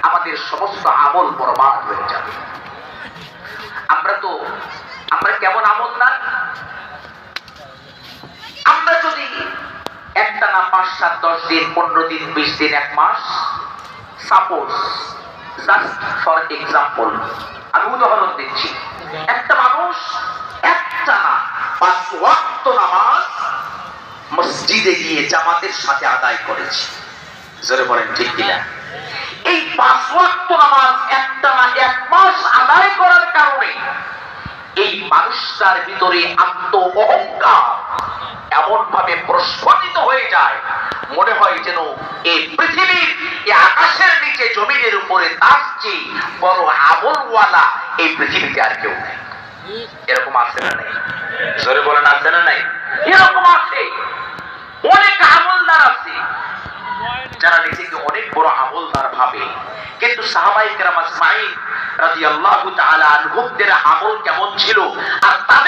আমাদের সমস্ত আমল বরবাদ হয়ে যাবে। আমরা কেমন আমল না, আমরা যদি একটানা 5, 7, 10 দিন, 15 দিন, 20 দিন, 1 মাস, সাপোজ জাস্ট ফর এক্সাম্পল আমি উদাহরণ দিচ্ছি, একটা মানুষ একটানা 5 ওয়াক্ত নামাজ মসজিদে গিয়ে জামাতের সাথে আদায় করেছে, জোরে বলেন ঠিক কিনা? এই 5 ওয়াক্ত নামাজ একটানা 1 মাস আদায় করার কারণে এই মানুষটার ভিতরে আত্ম অহংকার এমন ভাবে প্রস্ফুটিত হয়ে যায়, মনে হয় যেন এই পৃথিবীর, এই আকাশের নিচে, জমিনের উপরে তার চেয়ে বড় আমলওয়ালা এই পৃথিবীতে আর কেউ নেই। এরকম আছে না নাই? জোরে বলেন আছে না নাই? এরকম আছে, অনেক আমলদার আছে যারা নিজেকে অনেক বড় আমলদার ভাবে, কিন্তু সাহাবায়ে কেরাম আজমাইন রাদিয়াল্লাহু তাআলা আনহুমদের আমল কেমন ছিল আর তাদের